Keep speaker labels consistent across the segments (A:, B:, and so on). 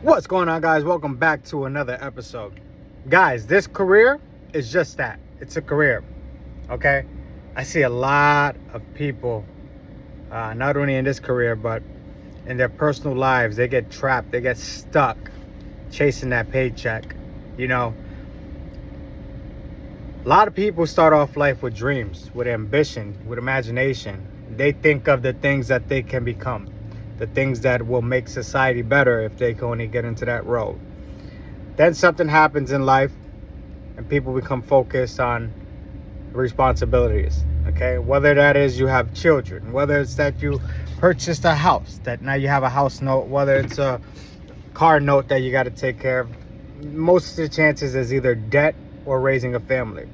A: What's going on, guys? Welcome back to another episode. Guys, this career is just that. It's a career, okay? I see a lot of people, not only in this career, but in their personal lives. They get trapped, they get stuck chasing that paycheck. You know, a lot of people start off life with dreams, with ambition, with imagination. They think of the things that they can become, the things that will make society better if they can only get into that road. Then something happens in life and people become focused on responsibilities, okay? Whether that is you have children, whether it's that you purchased a house, that now you have a house note, whether it's a car note that you got to take care of. Most of the chances is either debt or raising a family.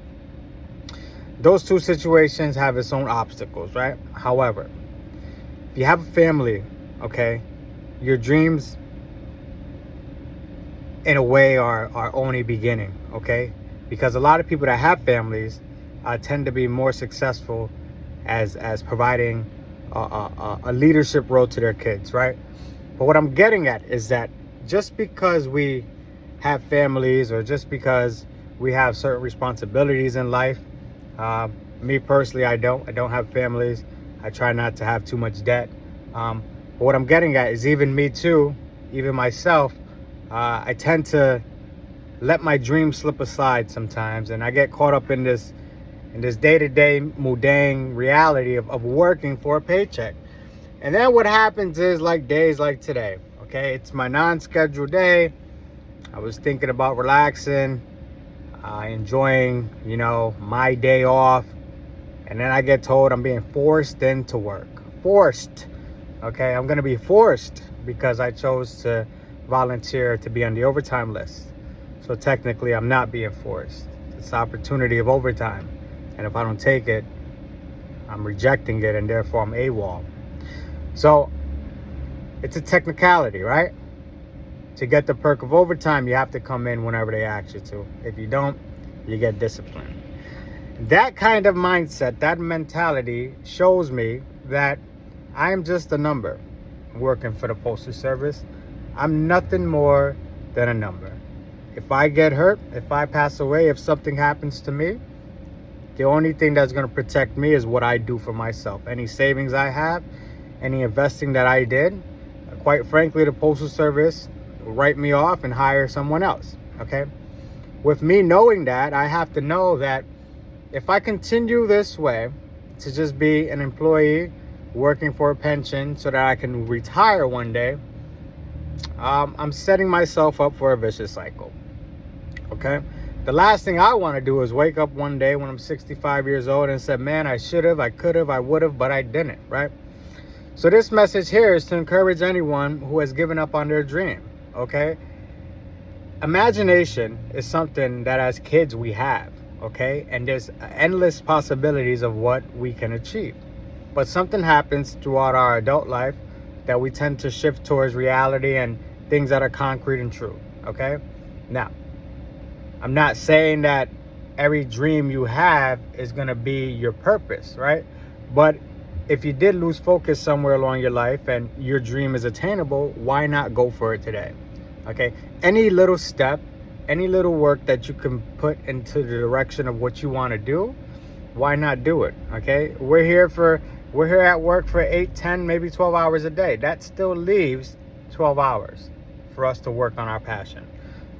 A: Those two situations have its own obstacles, right? However, if you have a family, okay, your dreams in a way are only beginning, okay? Because a lot of people that have families tend to be more successful as providing a leadership role to their kids, right? But what I'm getting at is that just because we have families or just because we have certain responsibilities in life, me personally, I don't have families. I try not to have too much debt. But what I'm getting at is even me too, even myself, I tend to let my dreams slip aside sometimes, and I get caught up in this day-to-day mundane reality of working for a paycheck. And then what happens is, like days like today, okay, it's my non-scheduled day. I was thinking about relaxing, enjoying, my day off, and then I get told I'm being forced into work. Forced. Okay, I'm gonna be forced because I chose to volunteer to be on the overtime list. So technically I'm not being forced. It's the opportunity of overtime. And if I don't take it, I'm rejecting it, and therefore I'm AWOL. So it's a technicality, right? To get the perk of overtime, you have to come in whenever they ask you to. If you don't, you get disciplined. That kind of mindset, that mentality shows me that I'm just a number working for the Postal Service. I'm nothing more than a number. If I get hurt, if I pass away, if something happens to me, the only thing that's going to protect me is what I do for myself. Any savings I have, any investing that I did, quite frankly, the Postal Service will write me off and hire someone else, okay? With me knowing that, I have to know that if I continue this way to just be an employee working for a pension so that I can retire one day, I'm setting myself up for a vicious cycle, okay? The last thing I want to do is wake up one day when I'm 65 years old and say, man, I should have, I could have, I would have, but I didn't, right? So this message here is to encourage anyone who has given up on their dream, okay? Imagination is something that as kids we have, okay? And there's endless possibilities of what we can achieve. But something happens throughout our adult life that we tend to shift towards reality and things that are concrete and true, okay? Now, I'm not saying that every dream you have is going to be your purpose, right? But if you did lose focus somewhere along your life and your dream is attainable, why not go for it today? Okay? Any little step, any little work that you can put into the direction of what you want to do, why not do it? Okay? We're here at work for 8, 10, maybe 12 hours a day. That still leaves 12 hours for us to work on our passion.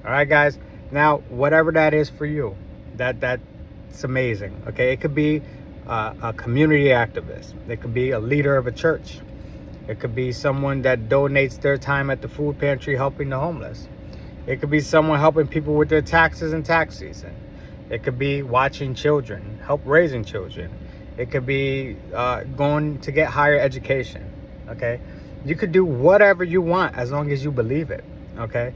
A: All right, guys? Now, whatever that is for you, that's amazing. Okay? It could be a community activist. It could be a leader of a church. It could be someone that donates their time at the food pantry helping the homeless. It could be someone helping people with their taxes and tax season. It could be watching children, help raising children. It could be going to get higher education, okay? You could do whatever you want as long as you believe it, okay?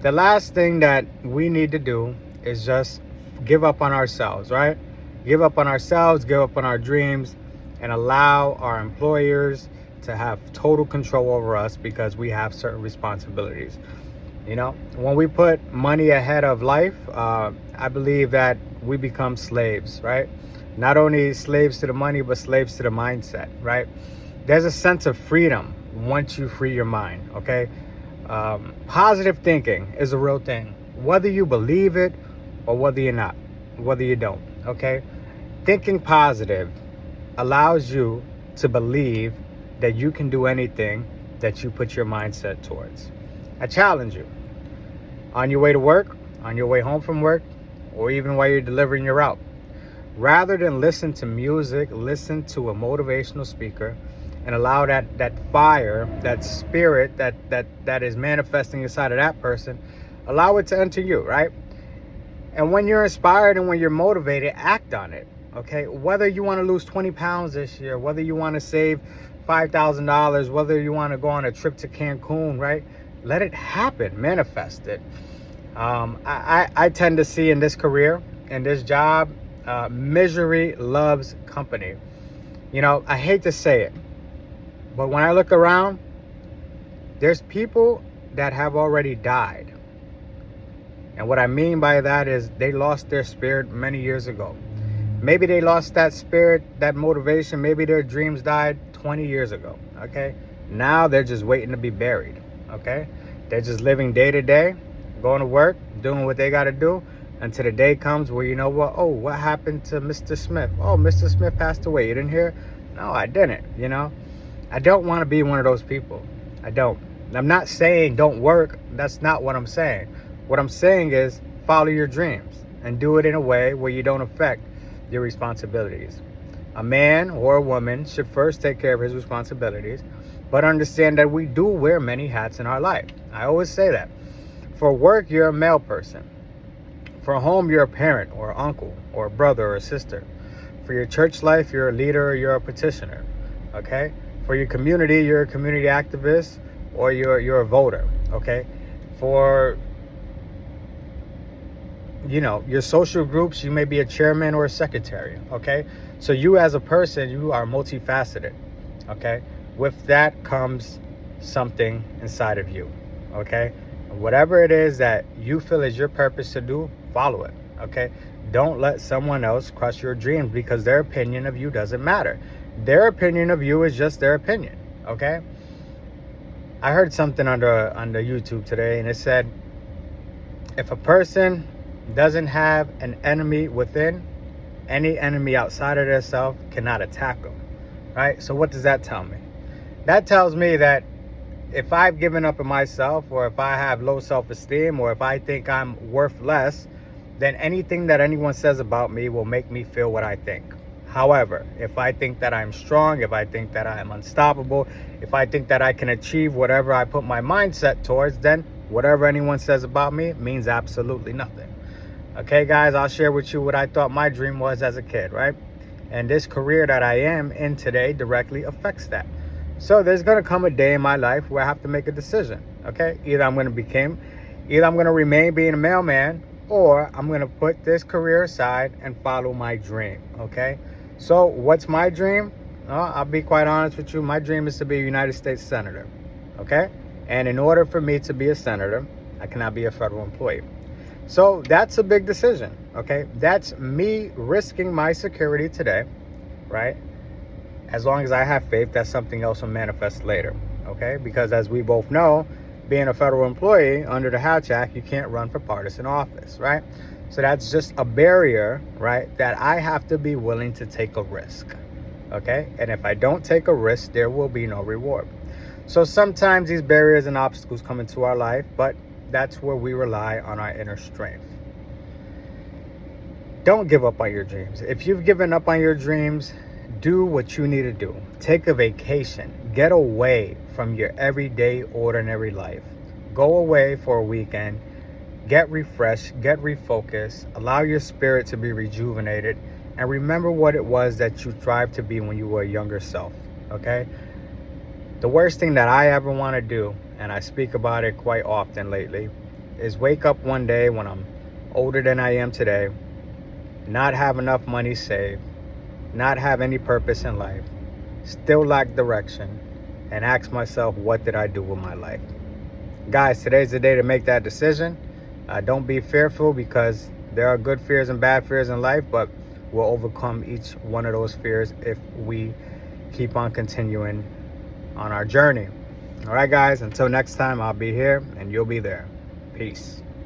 A: The last thing that we need to do is just give up on ourselves, right? Give up on ourselves, give up on our dreams, and allow our employers to have total control over us because we have certain responsibilities. When we put money ahead of life, I believe that we become slaves, right? Not only slaves to the money, but slaves to the mindset, right? There's a sense of freedom once you free your mind, okay? Positive thinking is a real thing, whether you believe it or whether you don't. Okay, thinking positive allows you to believe that you can do anything that you put your mindset towards. I challenge you, on your way to work, on your way home from work, or even while you're delivering your route, rather than listen to music, listen to a motivational speaker and allow that fire, that spirit that is manifesting inside of that person, allow it to enter you, right? And when you're inspired and when you're motivated, act on it. Okay, whether you want to lose 20 pounds this year, whether you want to save $5,000, whether you want to go on a trip to Cancun, right? Let it happen, manifest it. I tend to see in this career, in this job, misery loves company. You know, I hate to say it, but when I look around, there's people that have already died. And what I mean by that is they lost their spirit many years ago. Maybe they lost that spirit, that motivation. Maybe their dreams died 20 years ago, okay? Now they're just waiting to be buried, okay? They're just living day to day, going to work, doing what they got to do until the day comes where, you know what? Oh, what happened to Mr. Smith? Oh, Mr. Smith passed away. You didn't hear? No, I didn't, you know? I don't want to be one of those people. I don't. I'm not saying don't work. That's not what I'm saying. What I'm saying is follow your dreams and do it in a way where you don't affect your responsibilities. A man or a woman should first take care of his responsibilities, but understand that we do wear many hats in our life. I always say that. For work, you're a male person. For home, you're a parent or an uncle or a brother or a sister. For your church life, you're a leader or you're a petitioner. Okay? For your community, you're a community activist or you're a voter. Okay? For your social groups, you may be a chairman or a secretary, okay? So you as a person, you are multifaceted, okay? With that comes something inside of you, okay? Whatever it is that you feel is your purpose to do, follow it, okay? Don't let someone else crush your dreams because their opinion of you doesn't matter. Their opinion of you is just their opinion, okay? I heard something on the YouTube today, and it said, if a person doesn't have an enemy within, any enemy outside of themselves cannot attack them, right? So what does that tell me? That tells me that if I've given up on myself, or if I have low self-esteem, or if I think I'm worth less, then anything that anyone says about me will make me feel what I think. However, if I think that I'm strong, if I think that I am unstoppable, if I think that I can achieve whatever I put my mindset towards, then whatever anyone says about me means absolutely nothing. Okay, guys, I'll share with you what I thought my dream was as a kid, right? And this career that I am in today directly affects that. So there's going to come a day in my life where I have to make a decision, okay? Either I'm going to remain being a mailman, or I'm going to put this career aside and follow my dream, okay? So what's my dream? I'll be quite honest with you. My dream is to be a United States Senator, okay? And in order for me to be a senator, I cannot be a federal employee. So that's a big decision, okay? That's me risking my security today, right? As long as I have faith that something else will manifest later, okay? Because as we both know, being a federal employee under the Hatch Act, you can't run for partisan office, right? So that's just a barrier, right, that I have to be willing to take a risk, okay? And if I don't take a risk, there will be no reward. So sometimes these barriers and obstacles come into our life, but that's where we rely on our inner strength. Don't give up on your dreams. If you've given up on your dreams, do what you need to do. Take a vacation. Get away from your everyday, ordinary life. Go away for a weekend. Get refreshed. Get refocused. Allow your spirit to be rejuvenated. And remember what it was that you strived to be when you were a younger self. Okay? The worst thing that I ever want to do, and I speak about it quite often lately, is wake up one day when I'm older than I am today, not have enough money saved, not have any purpose in life, still lack direction, and ask myself, what did I do with my life? Guys, today's the day to make that decision. Don't be fearful, because there are good fears and bad fears in life, but we'll overcome each one of those fears if we keep on continuing on our journey. All right, guys, until next time, I'll be here and you'll be there. Peace.